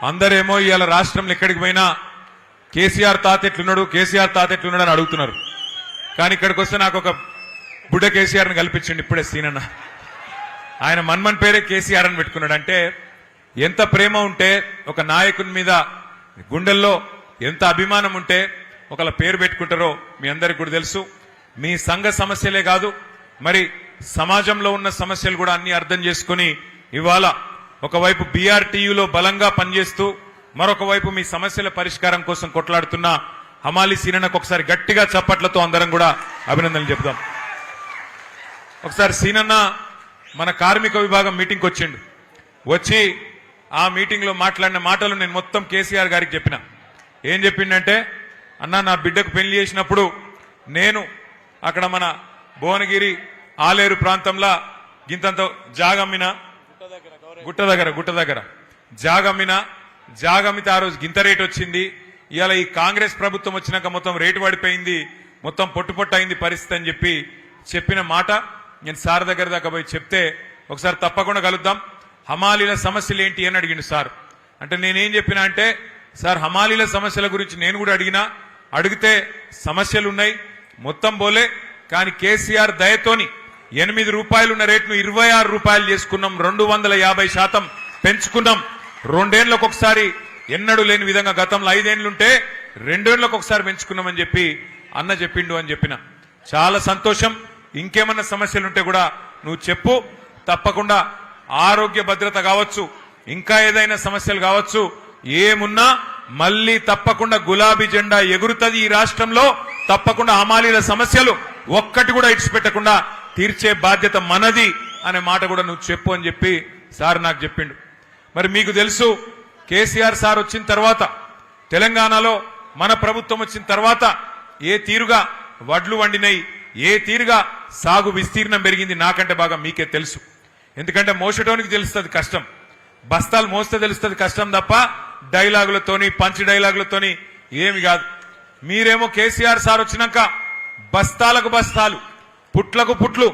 అందరేమో ఇవాళ రాష్ట్రంలో ఎక్కడికి పోయినా కేసీఆర్ తాత ఎట్లున్నాడు, కేసీఆర్ తాత ఎట్లున్నాడు అని అడుగుతున్నారు. కానీ ఇక్కడికి వస్తే నాకు ఒక బుడ్డ కేసీఆర్ని కల్పించండి ఇప్పుడే సీనన్న. ఆయన మన్మన్ పేరే కేసీఆర్ అని పెట్టుకున్నాడు. అంటే ఎంత ప్రేమ ఉంటే ఒక నాయకుని మీద గుండెల్లో ఎంత అభిమానం ఉంటే ఒకళ్ళ పేరు పెట్టుకుంటారో మీ అందరికి కూడా తెలుసు. మీ సంఘ సమస్యలే కాదు, మరి సమాజంలో ఉన్న సమస్యలు కూడా అన్ని అర్థం చేసుకుని ఇవాళ ఒకవైపు బీఆర్టీయూలో బలంగా పనిచేస్తూ మరొక వైపు మీ సమస్యల పరిష్కారం కోసం కొట్లాడుతున్న హమాలి సీనన్నకు ఒకసారి గట్టిగా చప్పట్లతో అందరం కూడా అభినందనలు చెప్దాం. ఒకసారి సీనన్న మన కార్మిక విభాగం మీటింగ్కి వచ్చిండు. వచ్చి ఆ మీటింగ్ లో మాట్లాడిన మాటలు నేను మొత్తం కేసీఆర్ గారికి చెప్పిన. ఏం చెప్పిండంటే, అన్న నా బిడ్డకు పెళ్లి చేసినప్పుడు నేను అక్కడ మన భువనగిరి ఆలేరు ప్రాంతంలో గింతంత జాగమ్మిన గుట్ట దగ్గర జాగమ్మితే ఆ రోజు గింత రేటు వచ్చింది. ఇవాళ ఈ కాంగ్రెస్ ప్రభుత్వం వచ్చినాక మొత్తం రేటు పడిపోయింది, మొత్తం పొట్టు అయింది పరిస్థితి అని చెప్పిన మాట నేను సార్ దగ్గర దాకా పోయి చెప్తే, ఒకసారి తప్పకుండా కలుద్దాం, హమాలీల సమస్యలు ఏంటి అని అడిగిండు సార్. అంటే నేనేం చెప్పినా అంటే, సార్ హమాలీల సమస్యల గురించి నేను కూడా అడిగితే సమస్యలు ఉన్నాయి మొత్తం పోలే, కానీ కేసీఆర్ దయతోని 8 రూపాయలు ఉన్న రేటును 26 రూపాయలు చేసుకున్నాం, 250% పెంచుకున్నాం. 2 ఏళ్లకు ఒకసారి ఎన్నడూ లేని విధంగా గతంలో 5 ఏళ్లుంటే 2 ఏళ్లకు ఒకసారి పెంచుకున్నామని చెప్పి అన్న చెప్పిండు అని చెప్పిన. చాలా సంతోషం. ఇంకేమన్నా సమస్యలుంటే కూడా నువ్వు చెప్పు, తప్పకుండా ఆరోగ్య భద్రత కావచ్చు, ఇంకా ఏదైనా సమస్యలు కావచ్చు, ఏమున్నా మళ్ళీ తప్పకుండా గులాబీ జెండా ఎగురుతుంది ఈ రాష్ట్రంలో. తప్పకుండా హమాలీల సమస్యలు ఒక్కటి కూడా ఇడిచిపెట్టకుండా తీర్చే బాధ్యత మనది అనే మాట కూడా నువ్వు చెప్పు అని చెప్పి సార్ నాకు చెప్పిండు. మరి మీకు తెలుసు, కేసీఆర్ సార్ వచ్చిన తర్వాత తెలంగాణలో మన ప్రభుత్వం వచ్చిన తర్వాత ఏ తీరుగా వడ్లు వండినాయి, ఏ తీరుగా సాగు విస్తీర్ణం పెరిగింది నాకంటే బాగా మీకే తెలుసు. ఎందుకంటే మోసటోనికి తెలుస్తుంది కష్టం, బస్తాలు మోస్తే తెలుస్తుంది కష్టం తప్ప డైలాగులతోని పంచి డైలాగులతోని ఏమి కాదు. మీరేమో కేసీఆర్ సార్ వచ్చినాక బస్తాలకు బస్తాలు పుట్లకు పుట్లు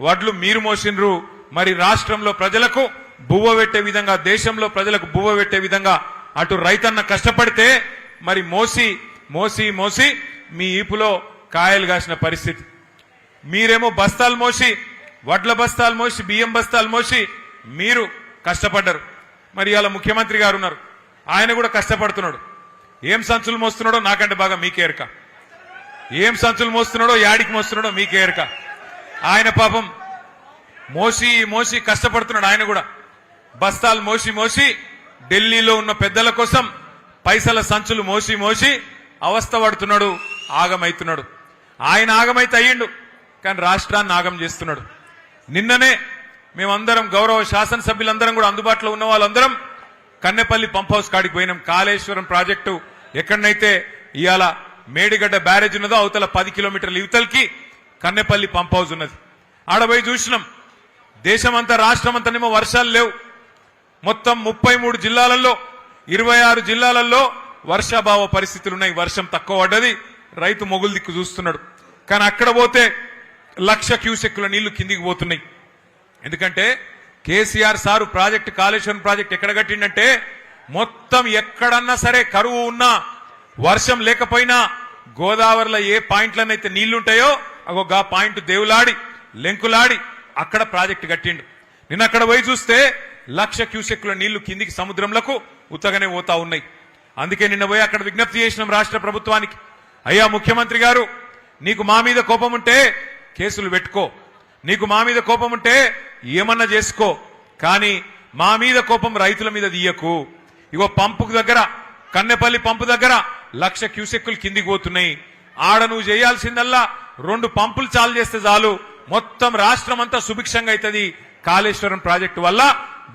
వడ్లు మీరు మోసిండ్రు. మరి రాష్ట్రంలో ప్రజలకు బువ్వ పెట్టే విధంగా, దేశంలో ప్రజలకు బువ్వ పెట్టే విధంగా అటు రైతన్న కష్టపడితే మరి మోసి మోసి మోసి మీ ఈపులో కాయలు కాసిన పరిస్థితి. మీరేమో బస్తాలు మోసి, వడ్ల బస్తాలు మోసి, బియ్యం బస్తాలు మోసి మీరు కష్టపడ్డారు. మరి ఇవాళ ముఖ్యమంత్రి గారు ఉన్నారు, ఆయన కూడా కష్టపడుతున్నాడు. ఏం సంచులు మోస్తున్నాడో నాకంటే బాగా మీకే ఎరక, ఏం సంచులు మోస్తున్నాడో యాడికి మోస్తున్నాడో మీకే ఎరక. ఆయన పాపం మోసి మోసి కష్టపడుతున్నాడు. ఆయన కూడా బస్తాలు మోసి మోసి ఢిల్లీలో ఉన్న పెద్దల కోసం పైసల సంచులు మోసి మోసి అవస్థ పడుతున్నాడు, ఆగమైతున్నాడు. ఆయన ఆగమైతే అయ్యిండు, కానీ రాష్ట్రాన్ని ఆగం చేస్తున్నాడు. నిన్ననే మేమందరం గౌరవ శాసనసభ్యులందరం కూడా అందుబాటులో ఉన్న వాళ్ళందరం కన్నెపల్లి పంప్ హౌస్ కాడికి పోయినాం. కాళేశ్వరం ప్రాజెక్టు ఎక్కడనైతే ఇవాళ మేడిగడ్డ బ్యారేజ్ ఉన్నదో అవతల 10 కిలోమీటర్ల యువతలకి కన్నెపల్లి పంప్ హౌస్ ఉన్నది. ఆడపోయి చూసినాం. దేశమంతా రాష్ట్రమంతానేమో వర్షాలు లేవు. మొత్తం 33 జిల్లాలలో 26 జిల్లాలలో వర్షాభావ పరిస్థితులు ఉన్నాయి. వర్షం తక్కువ పడ్డది, రైతు మొగులు దిక్కు చూస్తున్నాడు. కానీ అక్కడ పోతే 1,00,000 క్యూసెక్కుల నీళ్లు కిందికి పోతున్నాయి. ఎందుకంటే KCR sir project, Kaleshwaram project ఎక్కడ కట్టిండంటే, మొత్తం ఎక్కడన్నా సరే కరువు ఉన్నా వర్షం లేకపోయినా గోదావరిలో ఏ పాయింట్లనైతే నీళ్లుంటాయో అగో గా పాయింట్ దేవులాడి లెంకులాడి అక్కడ ప్రాజెక్టు కట్టిండు. నిన్న అక్కడ పోయి చూస్తే 1,00,000 క్యూసెక్కుల నీళ్లు కిందికి సముద్రంలకు ఉత్తగానే పోతా ఉన్నాయి. అందుకే నిన్న పోయి అక్కడ విజ్ఞప్తి చేసినాం రాష్ట్ర ప్రభుత్వానికి, అయ్యా ముఖ్యమంత్రి గారు, నీకు మా మీద కోపం ఉంటే కేసులు పెట్టుకో, నీకు మా మీద కోపం ఉంటే ఏమన్నా చేసుకో, కానీ మా మీద కోపం రైతుల మీద తీయకు. ఇగో పంపు దగ్గర, కన్నెపల్లి పంపు దగ్గర 1,00,000 క్యూసెక్కులు కిందికి పోతున్నాయి. ఆడ నువ్వు చేయాల్సిందల్లా 2 పంపులు చాలు చేస్తే చాలు, మొత్తం రాష్ట్రం అంతా సుభిక్షంగా అవుతుంది కాళేశ్వరం ప్రాజెక్టు వల్ల,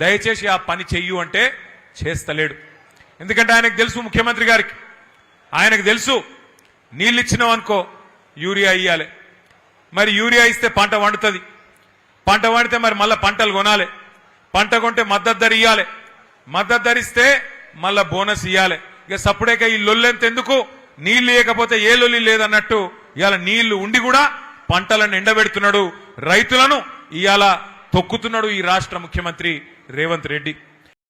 దయచేసి ఆ పని చెయ్యు అంటే చేస్తలేడు. ఎందుకంటే ఆయనకు తెలుసు, ముఖ్యమంత్రి గారికి ఆయనకు తెలుసు, నీళ్ళు ఇచ్చినావు అనుకో యూరియా ఇయ్యాలి, మరి యూరియా ఇస్తే పంట వండుతుంది, పంట వండితే మరి మళ్ళీ పంటలు కొనాలి, పంట కొంటే మద్దతు ధర ఇయ్యాలి, మద్దతు ధర ఇస్తే మళ్ళా బోనస్ ఇయ్యాలి. ఇక సప్పుడేక ఈ లొల్లెంత ఎందుకు, నీళ్లు లేకపోతే ఏ లొల్లి లేదన్నట్టు ఇవాళ నీళ్లు ఉండి కూడా పంటలను ఎండబెడుతున్నాడు, రైతులను ఇవాళ తొక్కుతున్నాడు ఈ రాష్ట్ర ముఖ్యమంత్రి రేవంత్ రెడ్డి.